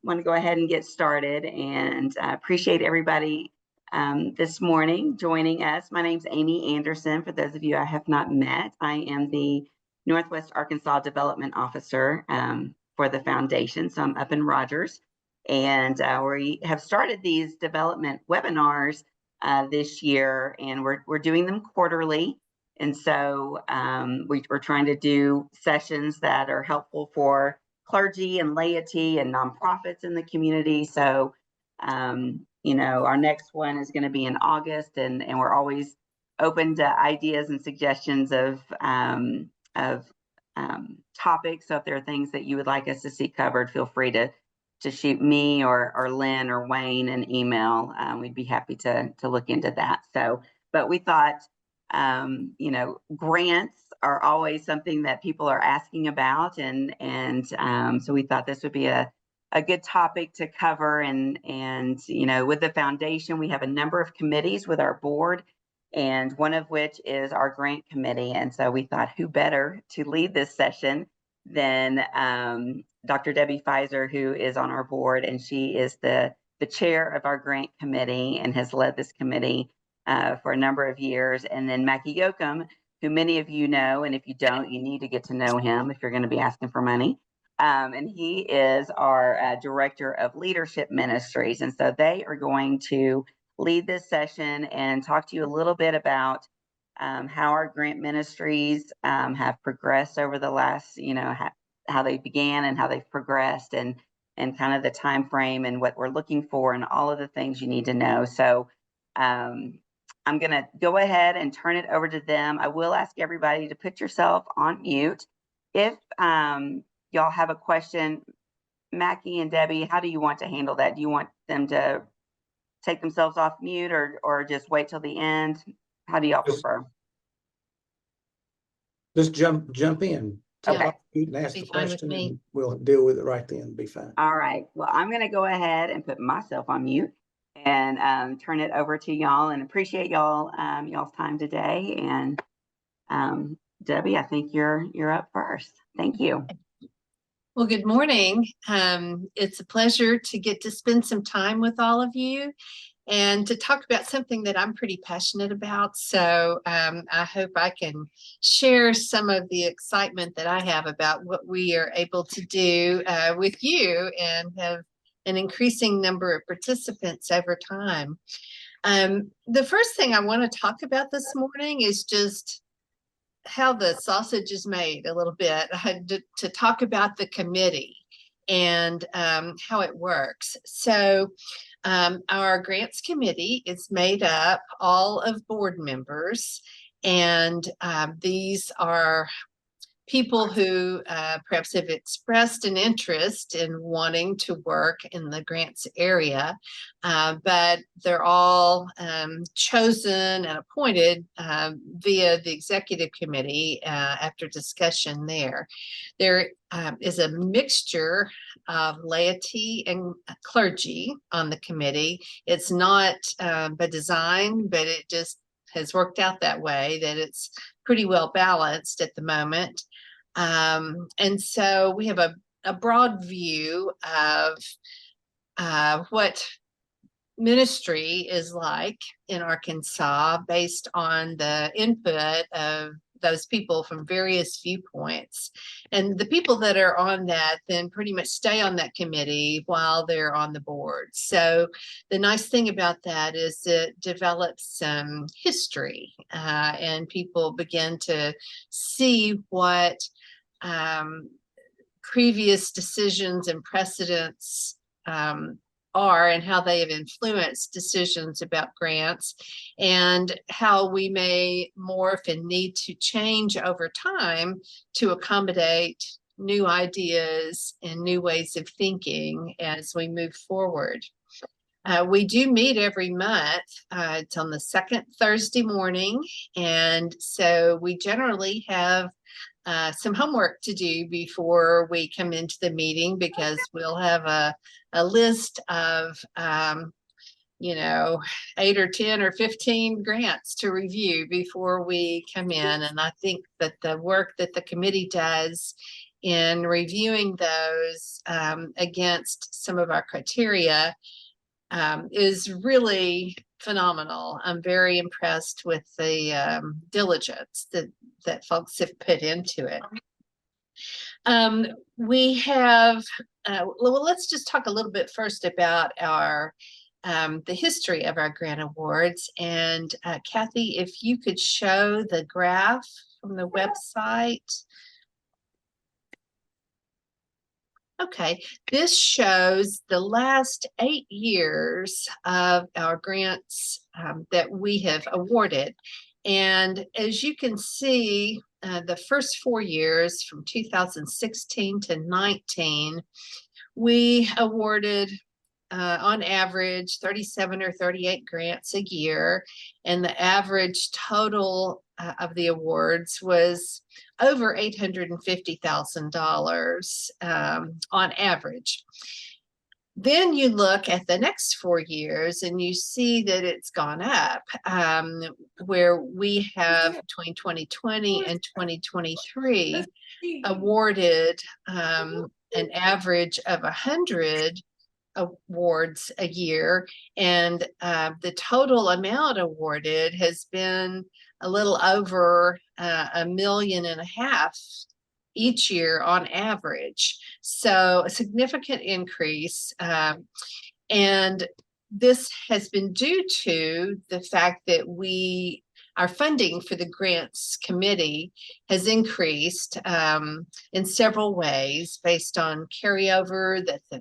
want to go ahead and get started, and appreciate everybody this morning joining us. My name's Amy Anderson. For those of you I have not met, I am the Northwest Arkansas Development Officer for the foundation. So I'm up in Rogers, and we have started these development webinars this year, and we're doing them quarterly. And so we're trying to do sessions that are helpful for clergy and laity and nonprofits in the community. So, our next one is going to be in August, and we're always open to ideas and suggestions of topics. So if there are things that you would like us to see covered, feel free to shoot me or Lynn or Wayne an email. We'd be happy to look into that. So, but we thought, grants are always something that people are asking about, and so we thought this would be a good topic to cover. And with the foundation, we have a number of committees with our board, and one of which is our grant committee. And so we thought, who better to lead this session than Dr. Debbie Pfizer, who is on our board, and she is the chair of our grant committee and has led this committee for a number of years. And then Mackie Yoakum, who many of you know, and if you don't, you need to get to know him if you're going to be asking for money. And he is our Director of Leadership Ministries. And so they are going to lead this session and talk to you a little bit about how our grant ministries have progressed over the last, how they began and how they've progressed, and kind of the time frame and what we're looking for and all of the things you need to know. So I'm going to go ahead and turn it over to them. I will ask everybody to put yourself on mute. If y'all have a question, Mackie and Debbie, how do you want to handle that? Do you want them to take themselves off mute or just wait till the end? How do y'all prefer? Just jump in. Okay. And ask the question, and we'll deal with it right then. Be fine. All right. Well, I'm going to go ahead and put myself on mute and turn it over to y'all, and appreciate y'all's time today. And Debbie, I think you're up first. Thank you. Well, good morning. It's a pleasure to get to spend some time with all of you and to talk about something that I'm pretty passionate about. So I hope I can share some of the excitement that I have about what we are able to do with you and have an increasing number of participants over time. The first thing I want to talk about this morning is just how the sausage is made a little bit. I had to talk about the committee and how it works. So our grants committee is made up all of board members, and these are people who perhaps have expressed an interest in wanting to work in the grants area, but they're all chosen and appointed via the executive committee after discussion there. There is a mixture of laity and clergy on the committee. It's not by design, but it just has worked out that way, that it's pretty well balanced at the moment. And so we have a broad view of what ministry is like in Arkansas based on the input of those people from various viewpoints. And the people that are on that then pretty much stay on that committee while they're on the board. So the nice thing about that is it develops some history, and people begin to see what previous decisions and precedents are, and how they have influenced decisions about grants, and how we may morph and need to change over time to accommodate new ideas and new ways of thinking as we move forward. We do meet every month. It's on the second Thursday morning, and so we generally have some homework to do before we come into the meeting, because we'll have a list of 8 or 10 or 15 grants to review before we come in. And I think that the work that the committee does in reviewing those against some of our criteria is really phenomenal. I'm very impressed with the diligence that folks have put into it. We have, well, let's just talk a little bit first about our the history of our grant awards. And Kathy, if you could show the graph from the website. Okay, this shows the last 8 years of our grants that we have awarded. And as you can see, the first 4 years from 2016 to 19, we awarded on average 37 or 38 grants a year, and the average total of the awards was over $850,000 on average. Then you look at the next 4 years and you see that it's gone up, where we have between 2020 and 2023 awarded an average of 100 awards a year, and the total amount awarded has been a little over $1.5 million each year on average. So a significant increase, and this has been due to the fact that our funding for the grants committee has increased in several ways based on carryover that the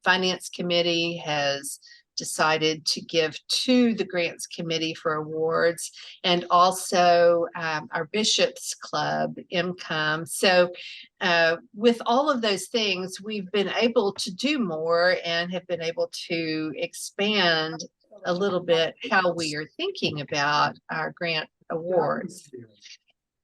finance committee has decided to give to the grants committee for awards, and also our Bishops Club income. So with all of those things, we've been able to do more and have been able to expand a little bit how we are thinking about our grant awards.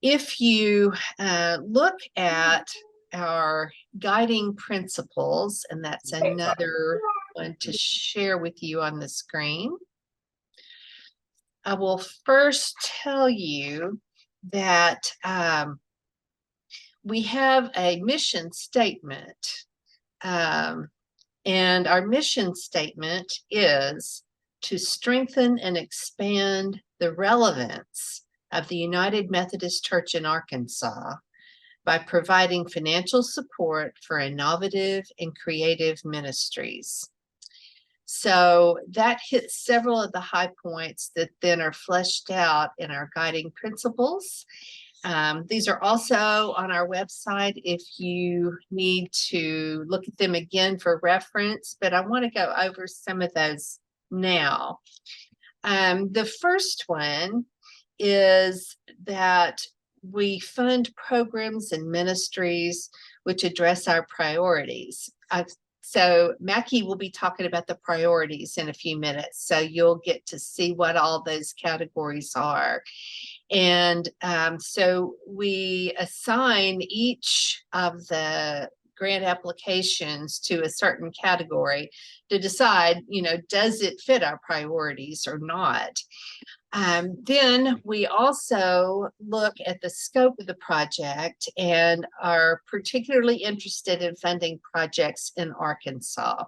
If you look at our guiding principles, and that's another one to share with you on the screen, I will first tell you that we have a mission statement, and our mission statement is to strengthen and expand the relevance of the United Methodist Church in Arkansas by providing financial support for innovative and creative ministries. So that hits several of the high points that then are fleshed out in our guiding principles. These are also on our website if you need to look at them again for reference, but I want to go over some of those now. The first one is that we fund programs and ministries which address our priorities. So Mackie will be talking about the priorities in a few minutes, so you'll get to see what all those categories are. And so we assign each of the grant applications to a certain category to decide, does it fit our priorities or not? Then we also look at the scope of the project and are particularly interested in funding projects in Arkansas.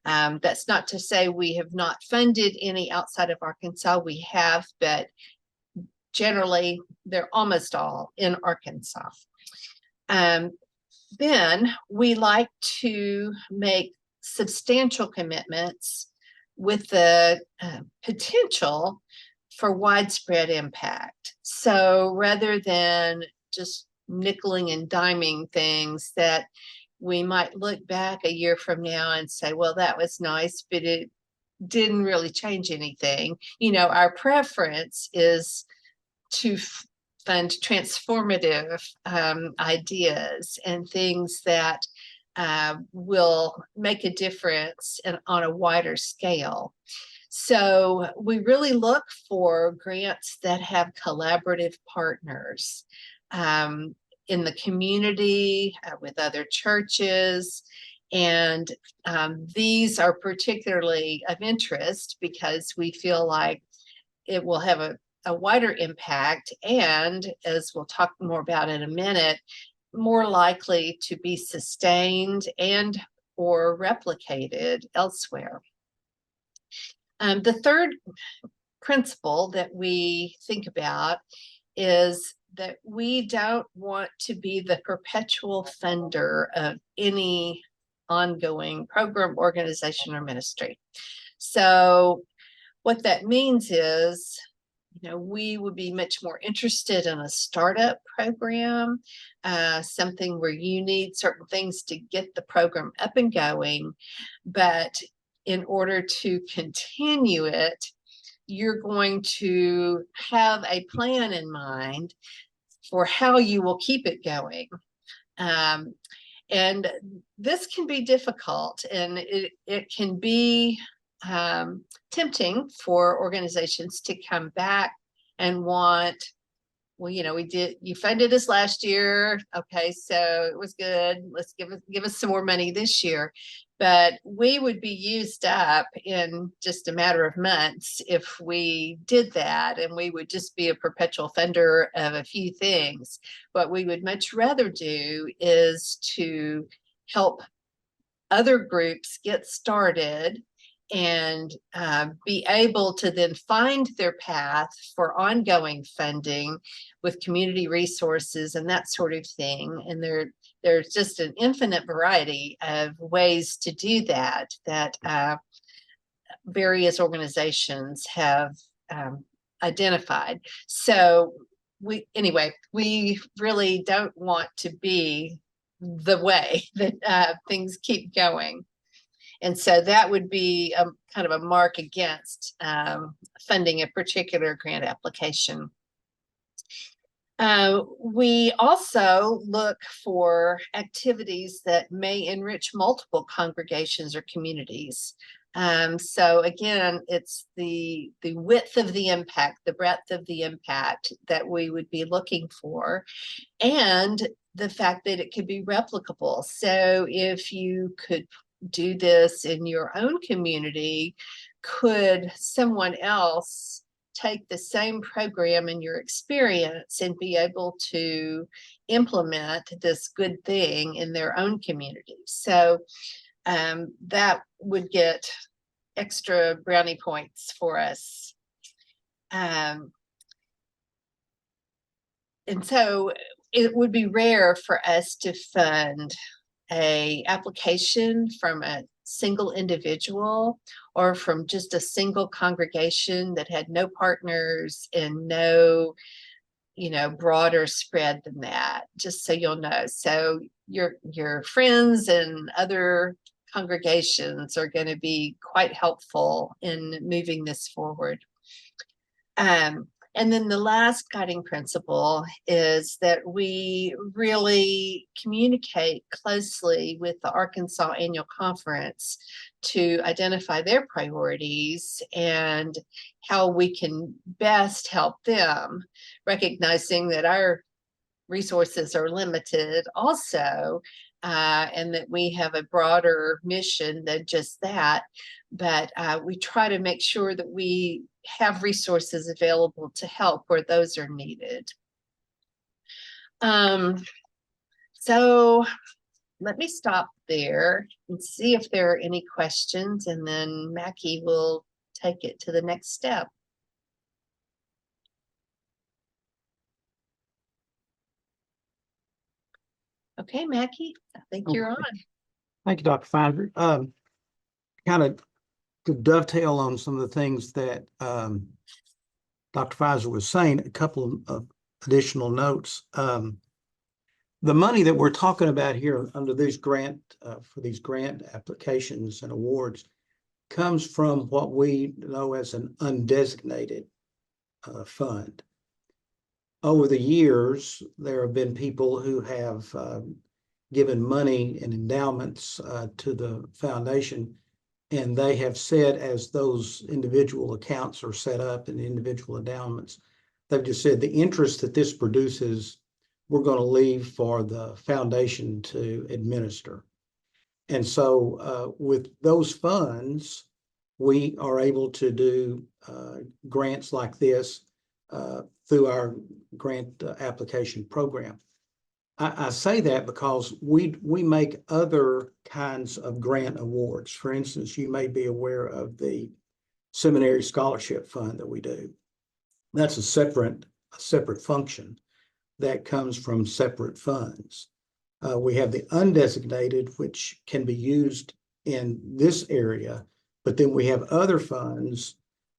That's not to say we have not funded any outside of Arkansas. We have, but generally they're almost all in Arkansas. Then we like to make substantial commitments with the potential for widespread impact. So rather than just nickeling and diming things that we might look back a year from now and say, well, that was nice, but it didn't really change anything. Our preference is to fund transformative ideas and things that will make a difference on a wider scale. So we really look for grants that have collaborative partners in the community, with other churches. And these are particularly of interest because we feel like it will have a wider impact. And as we'll talk more about in a minute, more likely to be sustained and or replicated elsewhere. The third principle that we think about is that we don't want to be the perpetual funder of any ongoing program, organization, or ministry. So what that means is, we would be much more interested in a startup program, something where you need certain things to get the program up and going. But in order to continue it, you're going to have a plan in mind for how you will keep it going. And this can be difficult, and it can be tempting for organizations to come back and want, well, you funded us last year. Okay, so it was good. Let's give us some more money this year. But we would be used up in just a matter of months if we did that, and we would just be a perpetual funder of a few things. What we would much rather do is to help other groups get started and be able to then find their path for ongoing funding with community resources and that sort of thing. And there's just an infinite variety of ways to do that various organizations have identified. So we really don't want to be the way that things keep going. And so that would be kind of a mark against funding a particular grant application. We also look for activities that may enrich multiple congregations or communities. So again, it's the width of the impact, the breadth of the impact that we would be looking for, and the fact that it could be replicable. So if you could do this in your own community, could someone else take the same program in your experience and be able to implement this good thing in their own community? So that would get extra brownie points for us. And so it would be rare for us to fund an application from a single individual or from just a single congregation that had no partners and no, broader spread than that, just so you'll know. So your friends and other congregations are going to be quite helpful in moving this forward. And then the last guiding principle is that we really communicate closely with the Arkansas Annual Conference to identify their priorities and how we can best help them, recognizing that our resources are limited also, and that we have a broader mission than just that. But we try to make sure that we have resources available to help where those are needed. So let me stop there and see if there are any questions, and then Mackie will take it to the next step. Okay, Mackie, I think you're on. Thank you, Dr. Finder. Kind of to dovetail on some of the things that Dr. Pfizer was saying, a couple of additional notes. The money that we're talking about here under these for these grant applications and awards comes from what we know as an undesignated fund. Over the years, there have been people who have given money and endowments to the foundation, and they have said, as those individual accounts are set up and individual endowments, they've just said the interest that this produces, we're going to leave for the foundation to administer. And so with those funds, we are able to do grants like this through our grant application program. I say that because we make other kinds of grant awards. For instance, you may be aware of the Seminary Scholarship Fund that we do. That's a separate function that comes from separate funds. We have the undesignated, which can be used in this area, but then we have other funds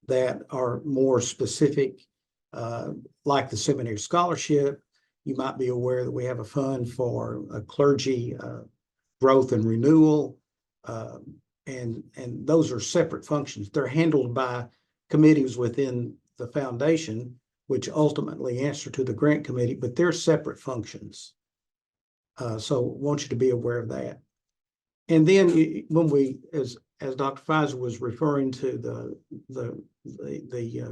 that are more specific, like the Seminary Scholarship. You might be aware that we have a fund for clergy growth and renewal, and those are separate functions. They're handled by committees within the foundation, which ultimately answer to the grant committee, but they're separate functions. So I want you to be aware of that. And then when we, as Dr. Pfizer was referring to the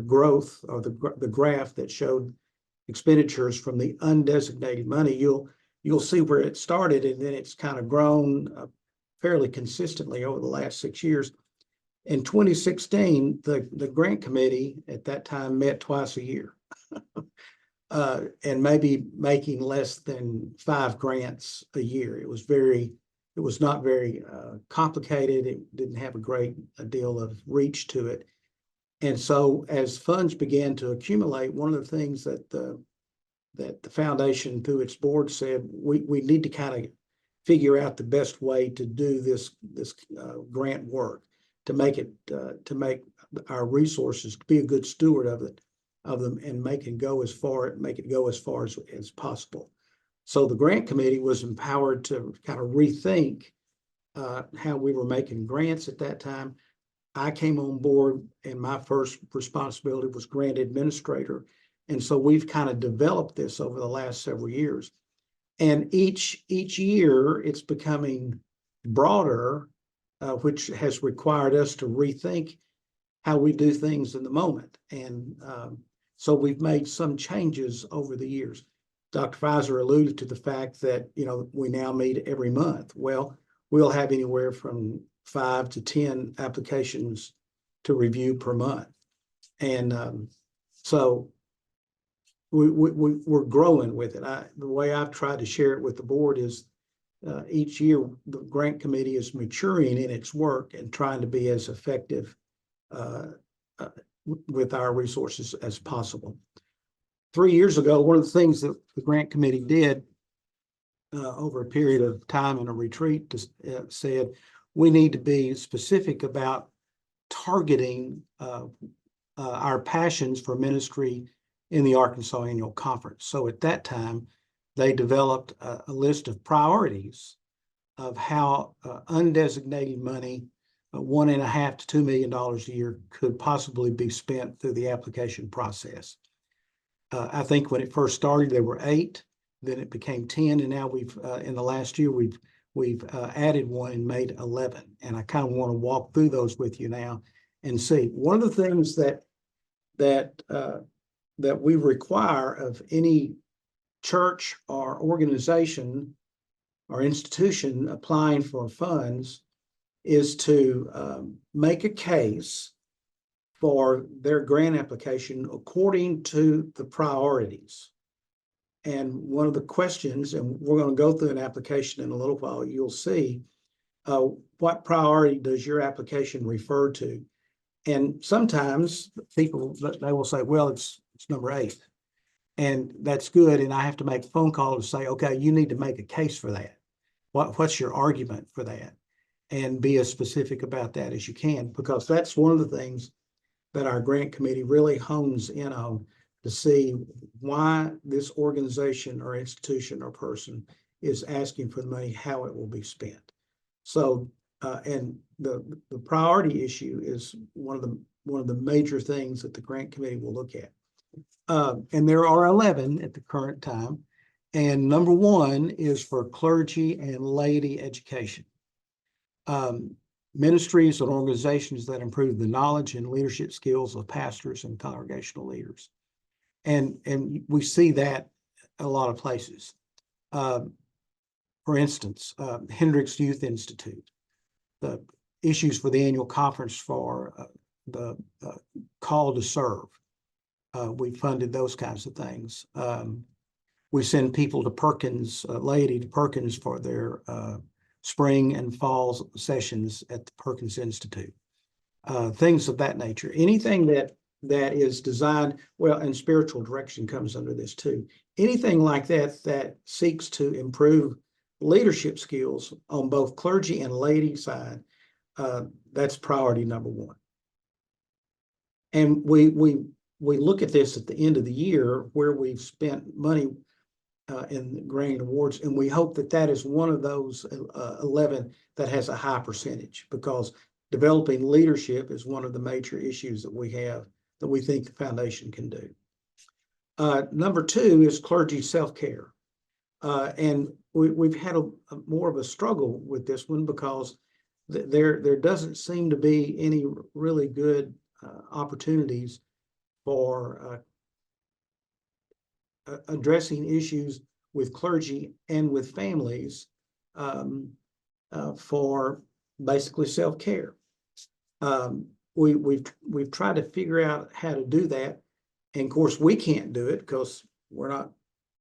growth or the graph that showed expenditures from the undesignated money, you'll see where it started, and then it's kind of grown fairly consistently over the last 6 years. In 2016, the grant committee at that time met twice a year, and maybe making less than 5 grants a year. It was not very complicated. It didn't have a deal of reach to it. And so as funds began to accumulate, one of the things that the foundation through its board said, we need to kind of figure out the best way to do this grant work, to make our resources, be a good steward of them, and make it go as far as possible. So the grant committee was empowered to kind of rethink how we were making grants at that time. I came on board, and my first responsibility was grant administrator. And so we've kind of developed this over the last several years. And each year it's becoming broader, which has required us to rethink how we do things in the moment. And so we've made some changes over the years. Dr. Pfizer alluded to the fact that, we now meet every month. Well, we'll have anywhere from 5 to 10 applications to review per month. And so we're growing with it. The way I've tried to share it with the board is each year the grant committee is maturing in its work and trying to be as effective with our resources as possible. 3 years ago, one of the things that the grant committee did over a period of time in a retreat said, we need to be specific about targeting our passions for ministry in the Arkansas Annual Conference. So at that time, they developed a list of priorities of how undesignated money, $1.5 to $2 million a year, could possibly be spent through the application process. I think when it first started, there were 8, then it became 10, and now we've in the last year we've added one and made 11. And I kind of want to walk through those with you now and see. One of the things that we require of any church or organization or institution applying for funds is to make a case for their grant application according to the priorities. And one of the questions, and we're going to go through an application in a little while, you'll see what priority does your application refer to? And sometimes people, they will say, well, it's number 8. And that's good. And I have to make a phone call to say, okay, you need to make a case for that. What's your argument for that? And be as specific about that as you can, because that's one of the things that our grant committee really hones in on, to see why this organization or institution or person is asking for the money, how it will be spent. So, and the priority issue is one of the major things that the grant committee will look at. And there are 11 at the current time. And number 1 is for clergy and laity education. Ministries and organizations that improve the knowledge and leadership skills of pastors and congregational leaders. And we see that a lot of places. For instance, Hendricks Youth Institute, the issues for the annual conference for the call to serve. We funded those kinds of things. We send people to Perkins, laity to Perkins for their spring and fall sessions at the Perkins Institute. Things of that nature. Anything that is designed, well, and spiritual direction comes under this too. Anything like that that seeks to improve leadership skills on both clergy and laity side, that's priority number one. And we look at this at the end of the year where we've spent money in granting awards, and we hope that that is one of those 11 that has a high percentage, because developing leadership is one of the major issues that we have that we think the foundation can do. Number two is clergy self-care. And we've had more of a struggle with this one because there doesn't seem to be any really good opportunities for addressing issues with clergy and with families for basically self-care. We've tried to figure out how to do that, and of course we can't do it because we're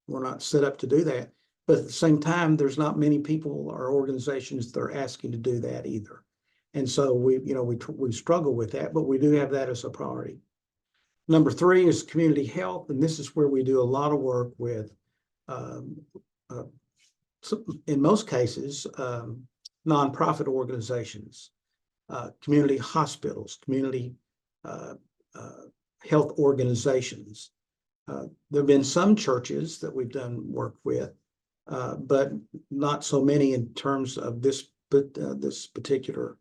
not set up to do that. But at the same time, there's not many people or organizations that are asking to do that either, and so we struggle with that, but we do have that as a priority. Number three is community health, and this is where we do a lot of work with, in most cases, nonprofit organizations, community hospitals, community health organizations. There have been some churches that we've done work with, but not so many in terms of this particular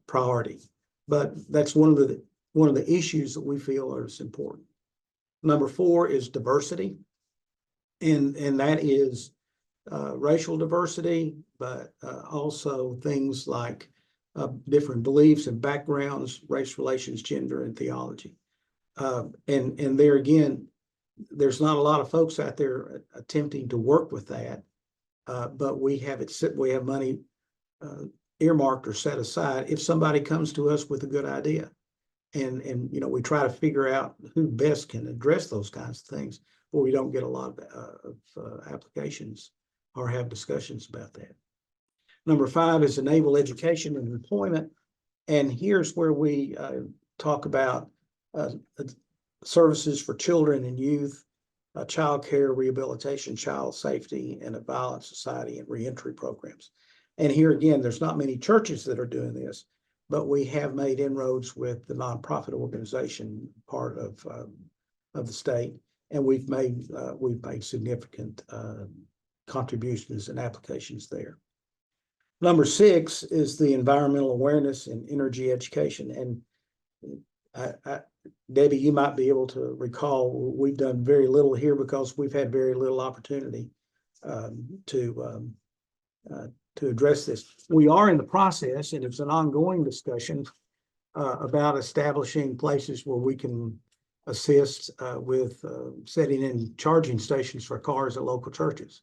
priority. But that's one of the issues that we feel is important. Number four is diversity, and that is racial diversity, but also things like different beliefs and backgrounds, race relations, gender, and theology. And there again, there's not a lot of folks out there attempting to work with that, but we have money earmarked or set aside if somebody comes to us with a good idea. And we try to figure out who best can address those kinds of things, but we don't get a lot of applications or have discussions about that. Number five is enable education and employment. And here's where we talk about services for children and youth, child care, rehabilitation, child safety, and a violent society and reentry programs. And here again, there's not many churches that are doing this, but we have made inroads with the nonprofit organization part of the state, and we've made significant contributions and applications there. Number six is the environmental awareness and energy education. And Debbie, you might be able to recall, we've done very little here because we've had very little opportunity to address this. We are in the process, and it's an ongoing discussion about establishing places where we can assist with setting in charging stations for cars at local churches.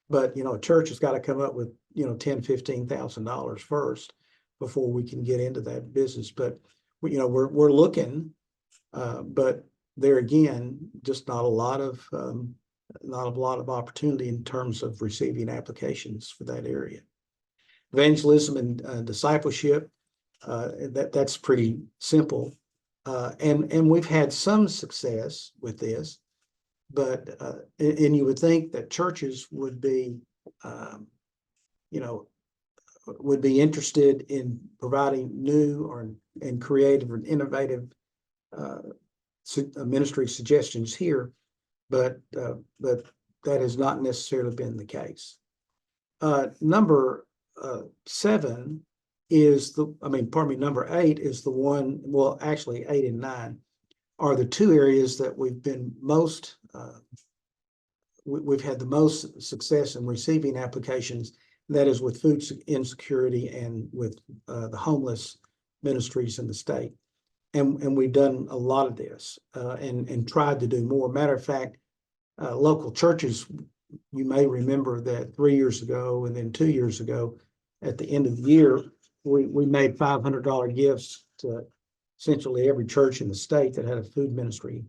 But a church has got to come up with $10,000, $15,000 first before we can get into that business. But we're looking, but there again, just not a lot of opportunity in terms of receiving applications for that area. Evangelism and discipleship, that's pretty simple, and we've had some success with this. But and you would think that churches would be, would be interested in providing new and creative and innovative ministry suggestions here, but that has not necessarily been the case. Number seven is number eight is the one. Well, actually, 8 and 9 are the two areas that we've been most. We've had the most success in receiving applications. That is with food insecurity and with the homeless ministries in the state. And we've done a lot of this and tried to do more. Matter of fact, local churches, you may remember that 3 years ago and then 2 years ago, at the end of the year, we made $500 gifts to essentially every church in the state that had a food ministry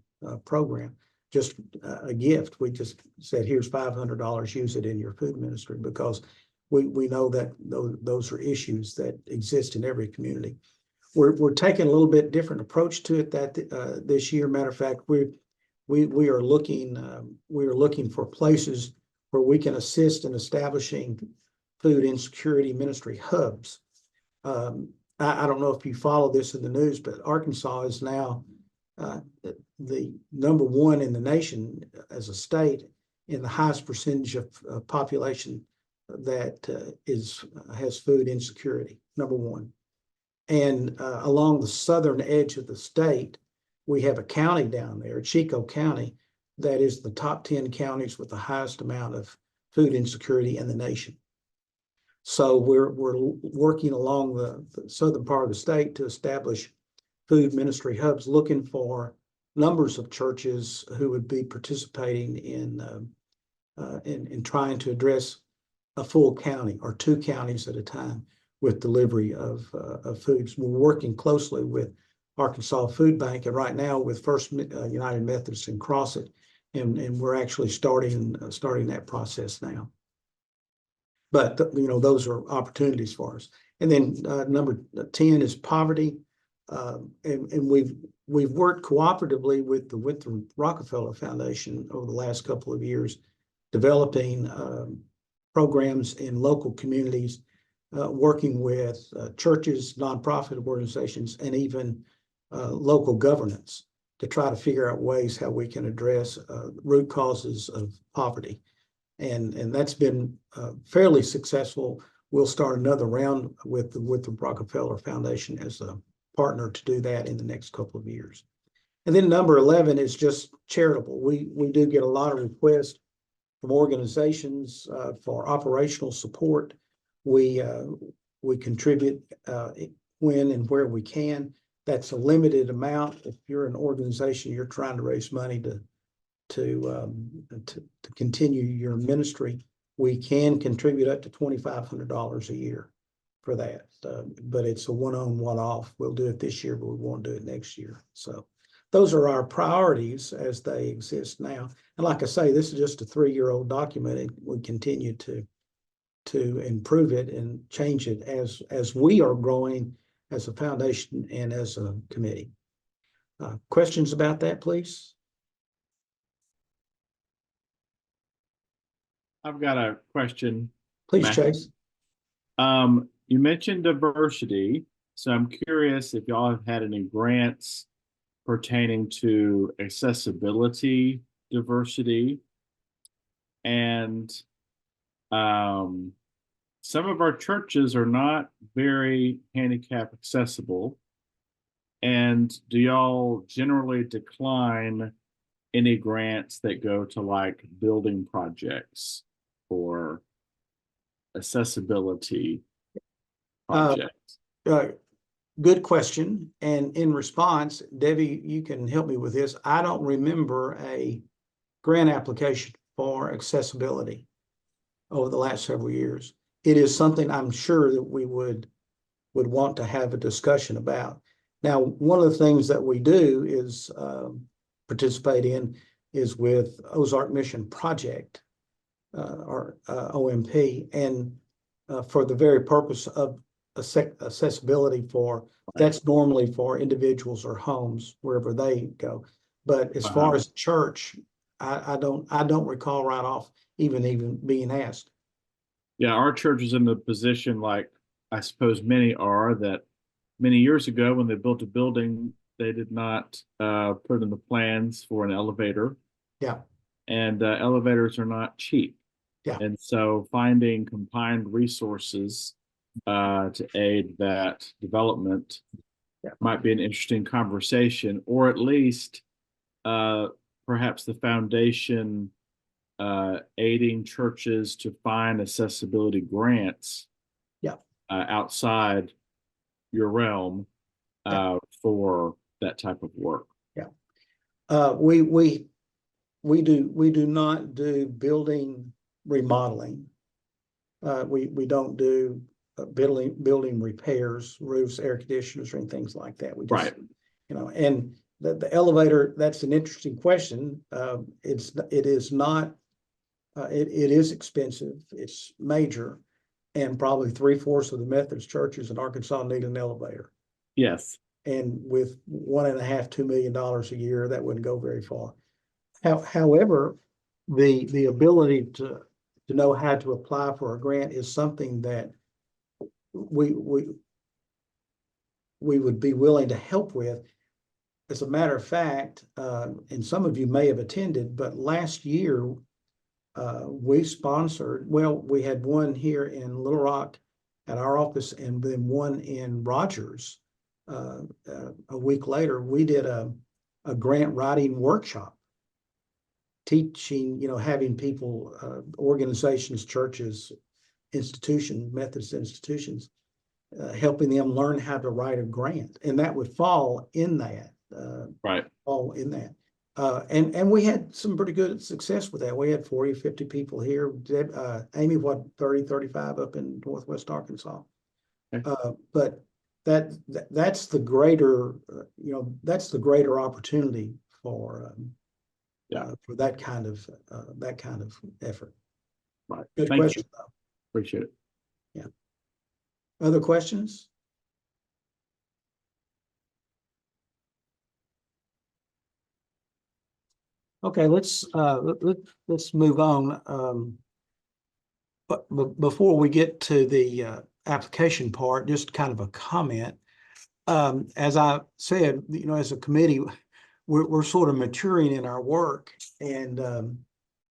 program. just a gift. We just said, here's $500, use it in your food ministry, because we know that those are issues that exist in every community. We're taking a little bit different approach to it this year. Matter of fact, we are looking for places where we can assist in establishing food insecurity ministry hubs. I don't know if you follow this in the news, but Arkansas is now the #1 in the nation as a state in the highest percentage of population that has food insecurity, #1. And along the southern edge of the state, we have a county down there, Chico County, that is the top 10 counties with the highest amount of food insecurity in the nation. So we're working along the southern part of the state to establish food ministry hubs, looking for numbers of churches who would be participating in trying to address a full county or 2 counties at a time with delivery of foods. We're working closely with Arkansas Food Bank, and right now with First United Methodist and Crossett, and we're actually starting that process now. But those are opportunities for us. And then number 10 is poverty, and we've worked cooperatively with the Rockefeller Foundation over the last couple of years, developing programs in local communities, working with churches, nonprofit organizations, and even local governance to try to figure out ways how we can address root causes of poverty. And that's been fairly successful. We'll start another round with the Rockefeller Foundation as a partner to do that in the next couple of years. And then number 11 is just charitable. We do get a lot of requests from organizations for operational support. We contribute when and where we can. That's a limited amount. If you're an organization, you're trying to raise money to continue your ministry, we can contribute up to $2,500 a year for that. But it's a one-on, one-off. We'll do it this year, but we won't do it next year. So those are our priorities as they exist now. And like I say, this is just a 3-year-old document, and we continue to improve it and change it as we are growing as a foundation and as a committee. Questions about that, please? I've got a question. Please, Matt. Chase. You mentioned diversity, so I'm curious if y'all have had any grants pertaining to accessibility diversity. And some of our churches are not very handicap accessible. And do y'all generally decline any grants that go to like building projects or accessibility projects? Good question. And in response, Debbie, you can help me with this. I don't remember a grant application for accessibility over the last several years. It is something I'm sure that we would want to have a discussion about. Now, one of the things that we do is participate in is with Ozark Mission Project, or OMP, and for the very purpose of accessibility that's normally for individuals or homes wherever they go. But as far as church, I don't recall right off even being asked. Yeah, our church is in the position, like I suppose many are, that many years ago when they built a building, they did not put in the plans for an elevator. Yeah. And elevators are not cheap. Yeah. And so finding combined resources to aid that development might be an interesting conversation, or at least perhaps the foundation aiding churches to find accessibility grants outside your realm for that type of work. Yeah. We do not do building remodeling. We don't do building repairs, roofs, air conditioners, and things like that. We just, and the elevator, that's an interesting question. It is not, it is expensive. It's major. And probably 3/4 of the Methodist churches in Arkansas need an elevator. Yes. And with $1.5, $2 million a year, that wouldn't go very far. However, the ability to know how to apply for a grant is something that we would be willing to help with. As a matter of fact, and some of you may have attended, but last year we sponsored, well, we had one here in Little Rock at our office, and then one in Rogers. A week later, we did a grant writing workshop, teaching, having people, organizations, churches, institutions, Methodist institutions, helping them learn how to write a grant. And that would fall in that. Right. All in that. And we had some pretty good success with that. We had 40, 50 people here. Amy, what, 30, 35 up in Northwest Arkansas. Okay. But that's the greater, that's the greater opportunity for that kind of effort. Right. Good Thank question, you. though. Appreciate it. Yeah. Other questions? Okay, let's move on. But before we get to the application part, just kind of a comment. As I said, as a committee, we're sort of maturing in our work, and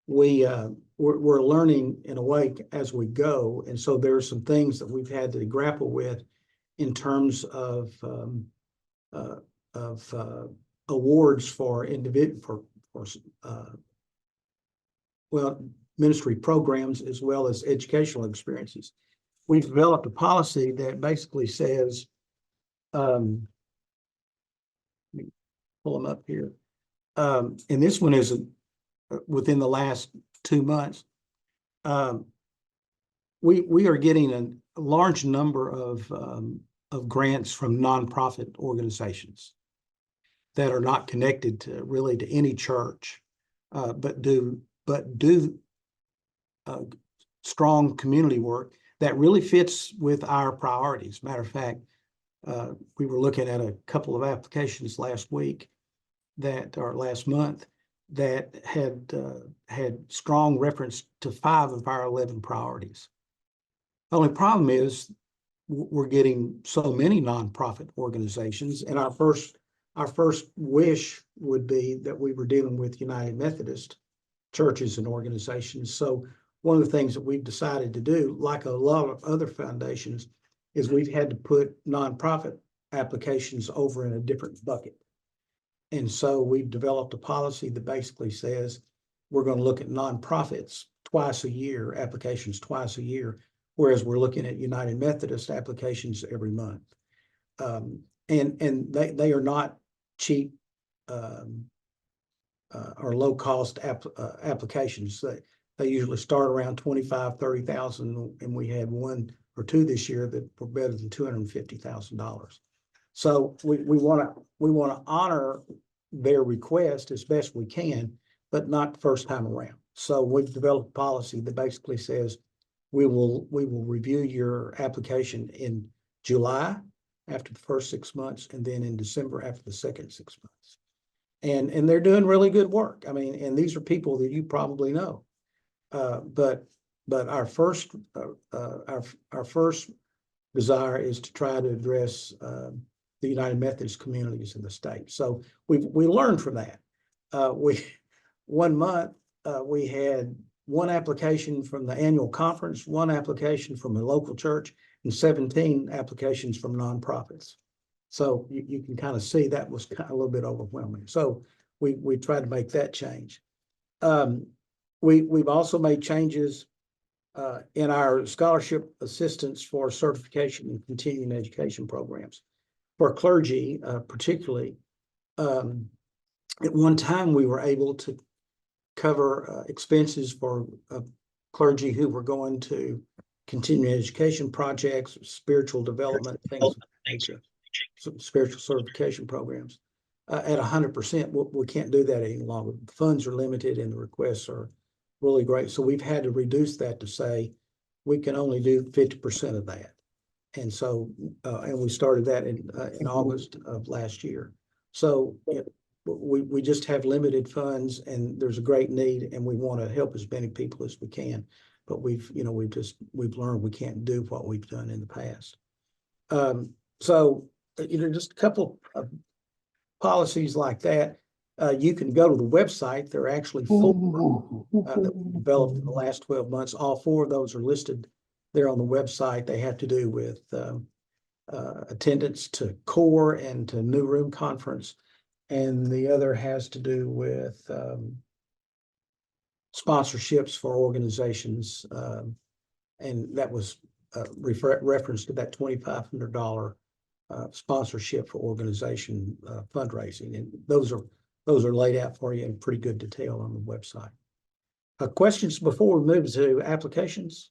we're learning in a way as we go. And so there are some things that we've had to grapple with in terms of awards for ministry programs as well as educational experiences. We've developed a policy that basically says, let me pull them up here. And this one is within the last 2 months. We are getting a large number of grants from nonprofit organizations that are not connected really to any church, but do strong community work that really fits with our priorities. Matter of fact, we were looking at a couple of applications last month that had strong reference to 5 of our 11 priorities. The only problem is we're getting so many nonprofit organizations, and our first wish would be that we were dealing with United Methodist churches and organizations. So one of the things that we've decided to do, like a lot of other foundations, is we've had to put nonprofit applications over in a different bucket. And so we've developed a policy that basically says we're going to look at nonprofits twice a year, applications twice a year, whereas we're looking at United Methodist applications every month. And they are not cheap or low cost applications. They usually start around 25, 30,000, and we had 1 or 2 this year that were better than $250,000. So we want to honor their request as best we can, but not the first time around. So we've developed a policy that basically says we will review your application in July after the first 6 months, and then in December after the second 6 months. And they're doing really good work. I mean, and these are people that you probably know. But our first desire is to try to address the United Methodist communities in the state. So we learned from that. 1 month we had 1 application from the annual conference, 1 application from a local church, and 17 applications from nonprofits. So you can kind of see that was kind of a little bit overwhelming. So we tried to make that change. We've also made changes in our scholarship assistance for certification and continuing education programs. For clergy, particularly, at one time we were able to cover expenses for clergy who were going to continuing education projects, spiritual development, things of that nature, some spiritual certification programs. at 100%. We can't do that any longer. The funds are limited and the requests are really great. So we've had to reduce that to say we can only do 50% of that. And so, and we started that in August of last year. So we just have limited funds and there's a great need and we want to help as many people as we can. But we've learned we can't do what we've done in the past. So, just a couple of policies like that. You can go to the website. There are actually 4 that we developed in the last 12 months. All 4 of those are listed there on the website. They have to do with attendance to core and to new room conference. And the other has to do with sponsorships for organizations. And that was reference to that $2,500 sponsorship for organization fundraising. And those are laid out for you in pretty good detail on the website. Questions before we move to applications?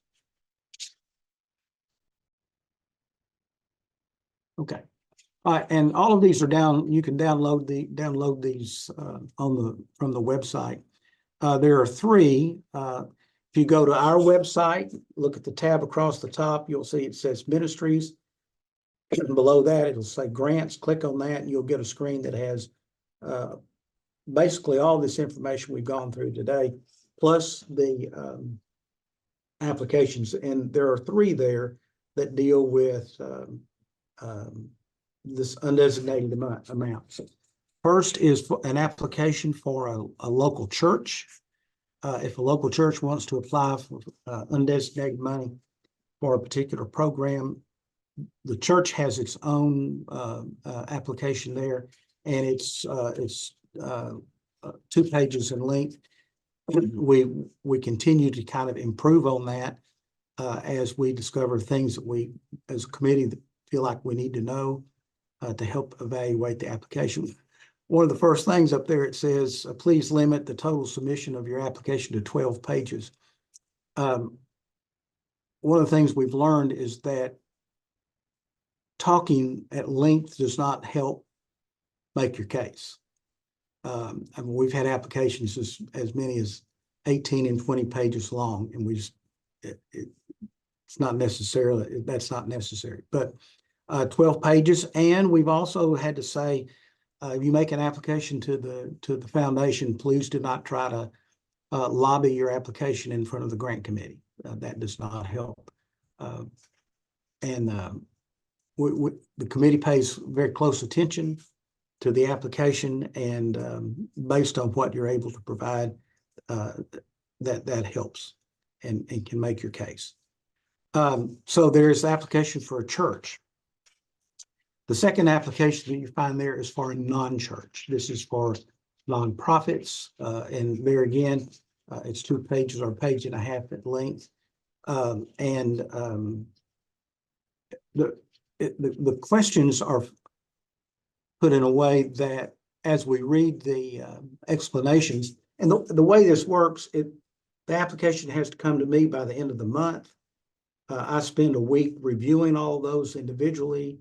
Okay. And all of these are down. You can download these from the website. There are 3. If you go to our website, look at the tab across the top, you'll see it says ministries. And below that, it'll say grants. Click on that and you'll get a screen that has basically all this information we've gone through today, plus the applications. And there are 3 there that deal with this undesignated amount. First is an application for a local church. If a local church wants to apply for undesignated money for a particular program, the church has its own application there, and it's 2 pages in length. We continue to kind of improve on that as we discover things that we, as a committee, feel like we need to know to help evaluate the application. One of the first things up there, it says, please limit the total submission of your application to 12 pages. One of the things we've learned is that talking at length does not help make your case. I mean, we've had applications as many as 18 and 20 pages long, and it's not necessarily, that's not necessary, but 12 pages. And we've also had to say, if you make an application to the foundation, please do not try to lobby your application in front of the grant committee. That does not help. The committee pays very close attention to the application, and based on what you're able to provide, that helps and can make your case. So there's the application for a church. The second application that you find there is for a non-church. This is for nonprofits, and there again, it's 2 pages or a page and a half at length. The questions are put in a way that, as we read the explanations, and the way this works, the application has to come to me by the end of the month. I spend a week reviewing all those individually.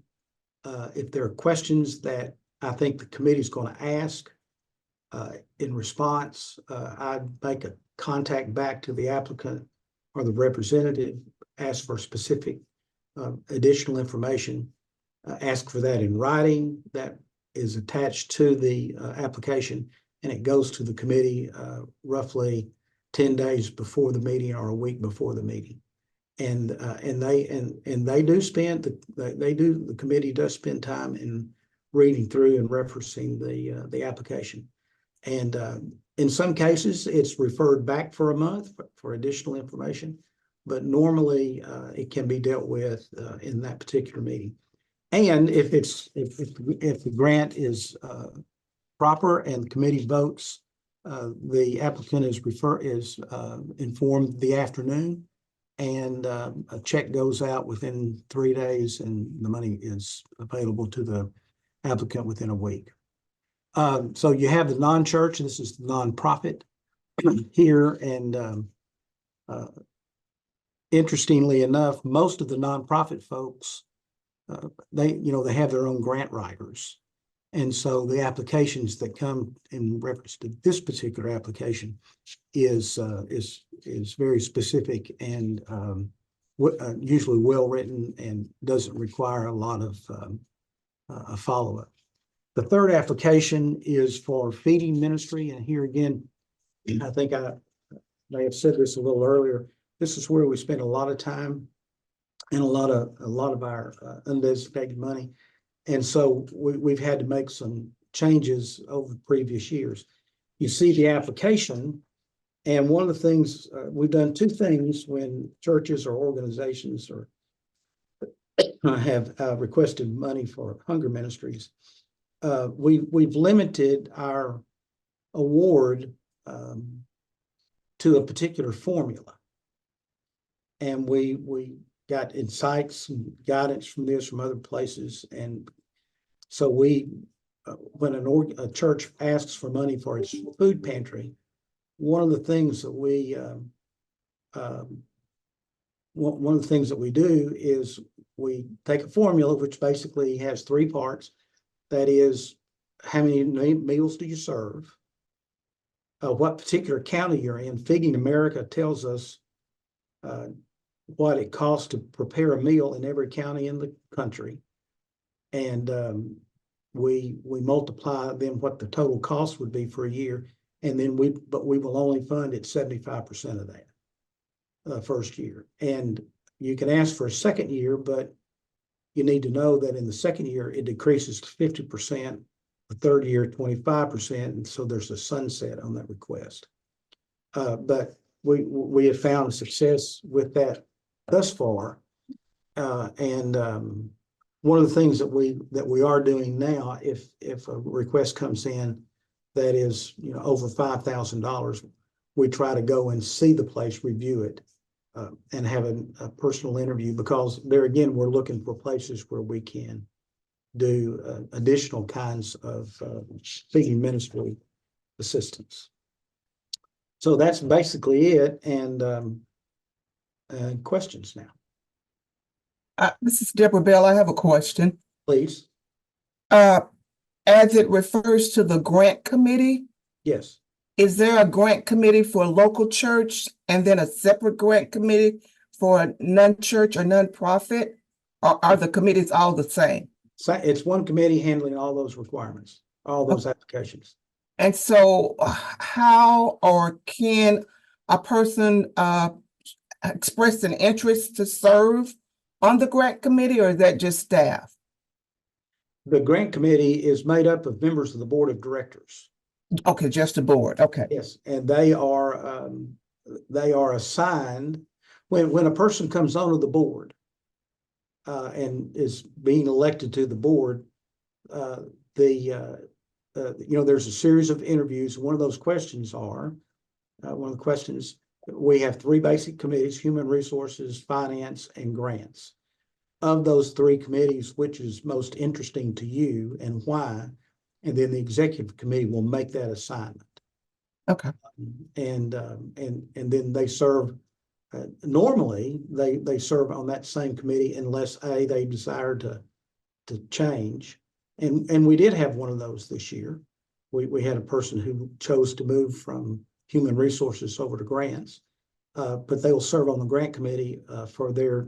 If there are questions that I think the committee is going to ask in response, I make a contact back to the applicant or the representative, ask for specific additional information, ask for that in writing. That is attached to the application, and it goes to the committee roughly 10 days before the meeting or a week before the meeting. And the committee does spend time in reading through and referencing the application. And in some cases, it's referred back for a month for additional information, but normally it can be dealt with in that particular meeting. And if the grant is proper and the committee votes, the applicant is informed the afternoon, and a check goes out within 3 days, and the money is available to the applicant within a week. So you have the non-church. This is the nonprofit here, and interestingly enough, most of the nonprofit folks, they have their own grant writers, And so the applications that come in reference to this particular application is very specific and usually well-written and doesn't require a lot of a follow-up. The third application is for feeding ministry. And here again, I think I may have said this a little earlier. This is where we spend a lot of time and a lot of our undesignated money. And so we've had to make some changes over previous years. You see the application, and one of the things, we've done two things when churches or organizations or have requested money for hunger ministries. We've limited our award to a particular formula. And we got insights and guidance from this from other places. And so when a church asks for money for its food pantry, one of the things that we do is we take a formula which basically has three parts. That is, how many meals do you serve? What particular county you're in. Feeding America tells us what it costs to prepare a meal in every county in the country. And we multiply then what the total cost would be for a year. And then we will only fund it 75% of that first year. And you can ask for a second year, but you need to know that in the second year, it decreases to 50%, the third year, 25%. And so there's a sunset on that request. But we have found success with that thus far. And one of the things that we are doing now, if a request comes in that is, over $5,000, we try to go and see the place, review it, and have a personal interview, because there again, we're looking for places where we can do additional kinds of feeding ministry assistance. So that's basically it. And questions now. This is Deborah Bell. I have a question. Please. As it refers to the grant committee, Yes. is there a grant committee for a local church and then a separate grant committee for a non-church or non-profit? Or are the committees all the same? So it's one committee handling all those requirements, all those applications. And so how or can a person express an interest to serve on the grant committee, or is that just staff? The grant committee is made up of members of the board of directors. Okay, just the board. Okay. Yes, and they are assigned when a person comes onto the board and is being elected to the board. There's a series of interviews. One of those questions we have three basic committees: human resources, finance, and grants. Of those three committees, which is most interesting to you and why? And then the executive committee will make that assignment. Okay. And then they serve. Normally, they serve on that same committee unless they desire to change. And we did have one of those this year. We had a person who chose to move from human resources over to grants, but they will serve on the grant committee for their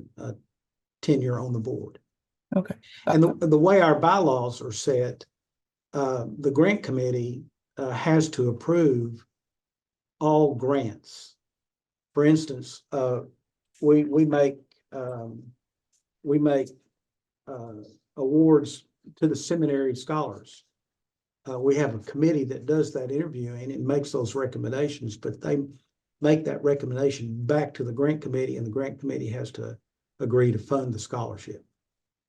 tenure on the board. Okay. And the way our bylaws are set, the grant committee has to approve all grants. For instance, we make awards to the seminary scholars. We have a committee that does that interviewing and makes those recommendations, but they make that recommendation back to the grant committee, and the grant committee has to agree to fund the scholarship.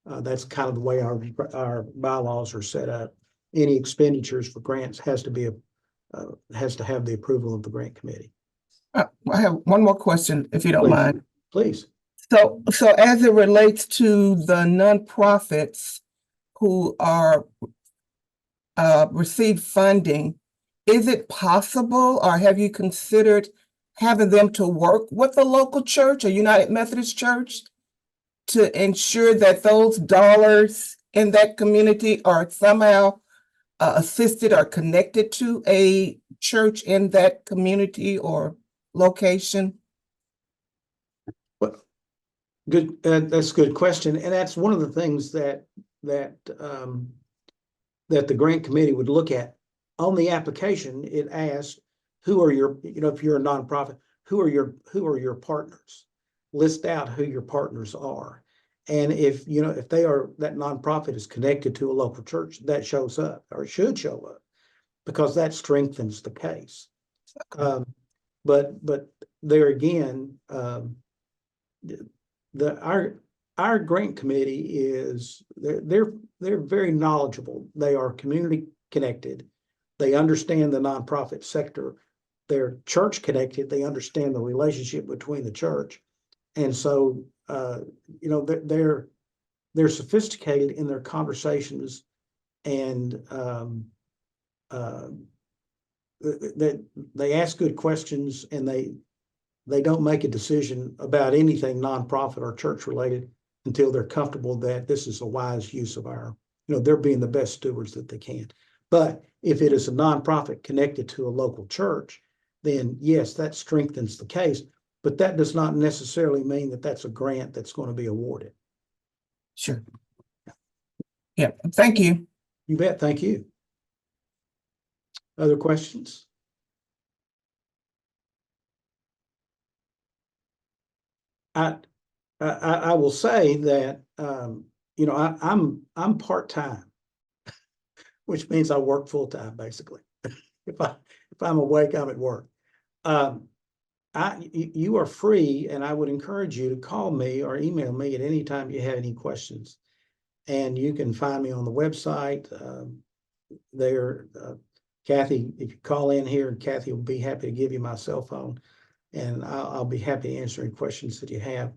That's kind of the way our bylaws are set up. Any expenditures for grants has to have the approval of the grant committee. I have one more question, if you don't mind. Please. So as it relates to the nonprofits who are receive funding, is it possible, or have you considered having them to work with a local church, a United Methodist Church, to ensure that those dollars in that community are somehow assisted or connected to a church in that community or location? Well, good, that's a good question, and that's one of the things that that the grant committee would look at. On the application, it asks, who are your, if you're a nonprofit, who are your partners? List out who your partners are. And if they are, that nonprofit is connected to a local church, that shows up, or it should show up, because that strengthens the case. But there again, our grant committee is, they're very knowledgeable. They are community connected. They understand the nonprofit sector. They're church connected. They understand the relationship between the church. And so, they're sophisticated in their conversations, and they ask good questions, and they don't make a decision about anything nonprofit or church related until they're comfortable that this is a wise use of our, they're being the best stewards that they can. But if it is a nonprofit connected to a local church, then yes, that strengthens the case. But that does not necessarily mean that that's a grant that's going to be awarded. Sure. Yeah, thank you. You bet. Thank you. Other questions? I will say that I'm part-time, which means I work full-time basically. If I'm awake, I'm at work. You are free, and I would encourage you to call me or email me at any time you have any questions. And you can find me on the website there. Kathy, if you call in here, Kathy will be happy to give you my cell phone, and I'll be happy to answer any questions that you have.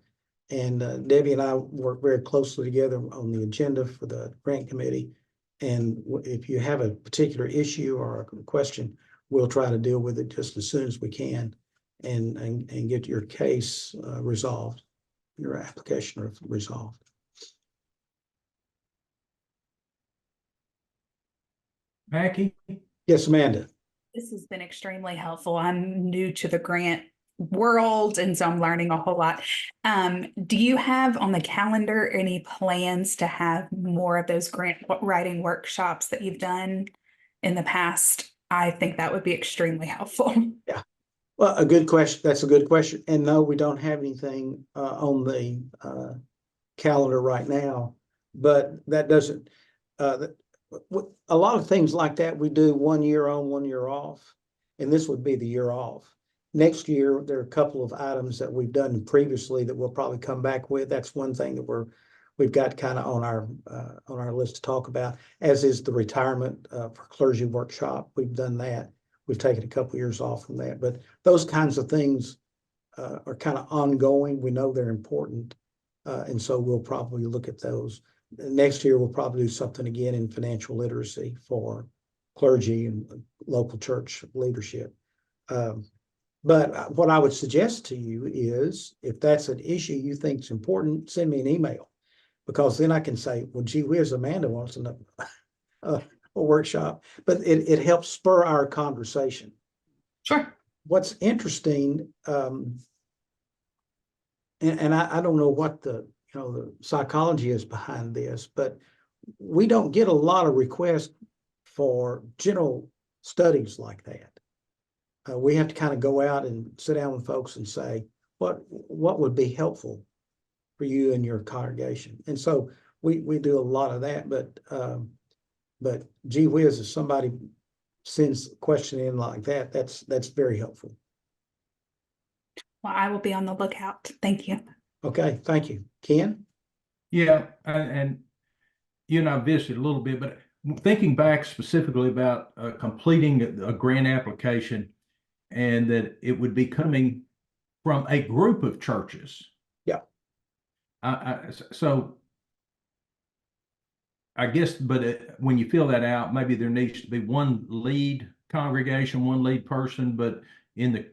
And Debbie and I work very closely together on the agenda for the grant committee. And if you have a particular issue or a question, we'll try to deal with it just as soon as we can, and get your case resolved, your application resolved. Mackie? Yes, Amanda. This has been extremely helpful. I'm new to the grant world, and so I'm learning a whole lot. Do you have on the calendar any plans to have more of those grant writing workshops that you've done in the past? I think that would be extremely helpful. Yeah. Well, a good question. That's a good question. And no, we don't have anything on the calendar right now, but that doesn't, a lot of things like that we do 1 year on, 1 year off, and this would be the year off. Next year, there are a couple of items that we've done previously that we'll probably come back with. That's one thing that we've got kind of on our list to talk about, as is the retirement for clergy workshop. We've done that. We've taken a couple of years off from that, but those kinds of things are kind of ongoing. We know they're important, and so we'll probably look at those. Next year, we'll probably do something again in financial literacy for clergy and local church leadership. But what I would suggest to you is, if that's an issue you think is important, send me an email, because then I can say, well, gee whiz, Amanda wants a workshop, but it helps spur our conversation. Sure. What's interesting, and I don't know what the psychology is behind this, but we don't get a lot of requests for general studies like that. We have to kind of go out and sit down with folks and say, what would be helpful for you and your congregation? And so we do a lot of that, but gee whiz, if somebody sends a question in like that, that's very helpful. Well, I will be on the lookout. Thank you. Okay, thank you. Ken? Yeah, and you and I visited a little bit, but thinking back specifically about completing a grant application, and that it would be coming from a group of churches. Yeah. So I guess, but when you fill that out, maybe there needs to be one lead congregation, one lead person, but in the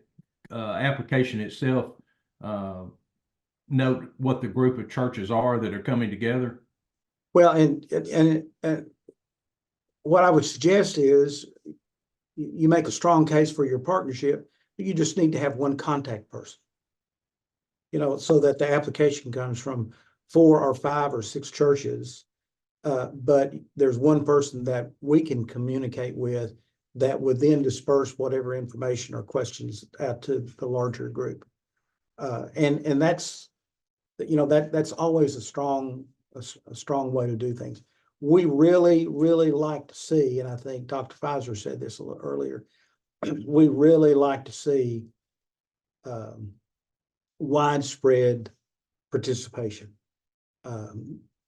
application itself, note what the group of churches are that are coming together. Well, and what I would suggest is you make a strong case for your partnership. You just need to have one contact person. So that the application comes from 4 or 5 or 6 churches, but there's one person that we can communicate with that would then disperse whatever information or questions out to the larger group. And that's, that's always a strong way to do things. We really, really like to see, and I think Dr. Pfizer said this a little earlier, we really like to see widespread participation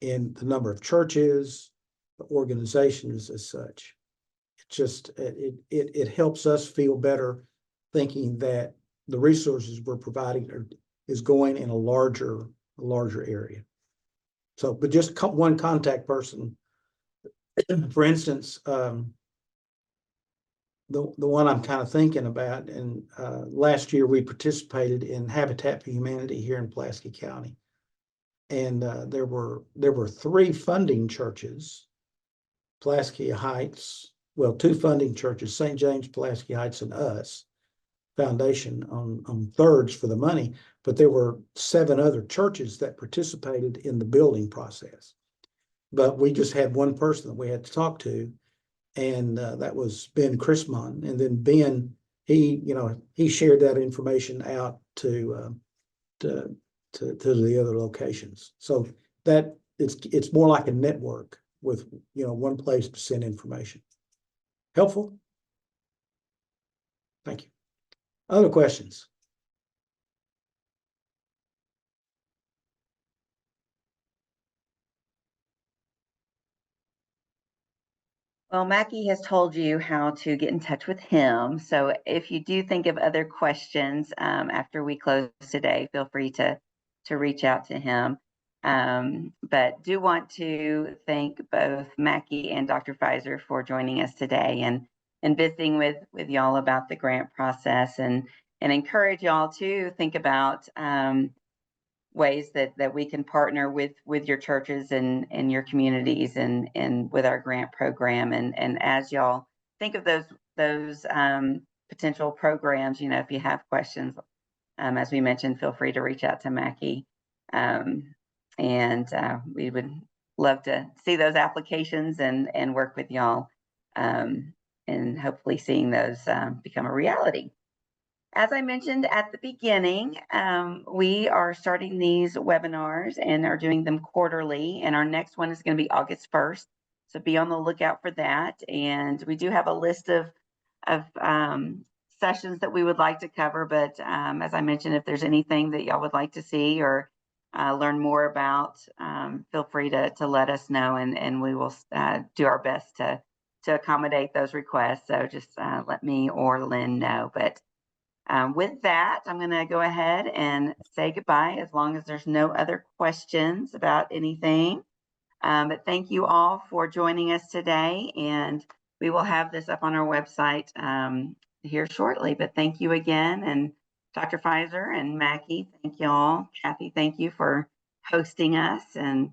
in the number of churches, the organizations as such. It helps us feel better thinking that the resources we're providing is going in a larger area. So, but just one contact person. For instance, the one I'm kind of thinking about, and last year we participated in Habitat for Humanity here in Pulaski County, and there were 3 funding churches, Pulaski Heights, well, 2 funding churches, St. James, Pulaski Heights, and us Foundation on thirds for the money, but there were 7 other churches that participated in the building process. But we just had one person that we had to talk to, and that was Ben Chrismon. And then Ben, he shared that information out to the other locations. So that it's more like a network with one place to send information. Helpful? Thank you. Other questions? Well, Mackie has told you how to get in touch with him. So if you do think of other questions after we close today, feel free to reach out to him. But do want to thank both Mackie and Dr. Pfizer for joining us today and visiting with y'all about the grant process, and encourage y'all to think about ways that we can partner with your churches and your communities and with our grant program. And as y'all think of those potential programs, if you have questions, as we mentioned, feel free to reach out to Mackie. And we would love to see those applications and work with y'all, and hopefully seeing those become a reality. As I mentioned at the beginning, we are starting these webinars and are doing them quarterly, and our next one is going to be August 1st. So be on the lookout for that. And we do have a list of sessions that we would like to cover, but as I mentioned, if there's anything that y'all would like to see or learn more about, feel free to let us know, and we will do our best to accommodate those requests. So just let me or Lynn know. But with that, I'm going to go ahead and say goodbye, as long as there's no other questions about anything. But thank you all for joining us today, and we will have this up on our website here shortly. But thank you again, and Dr. Pfizer and Mackie, thank you all. Kathy, thank you for hosting us, and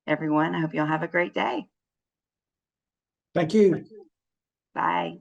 everyone, I hope you all have a great day. Thank you. Bye.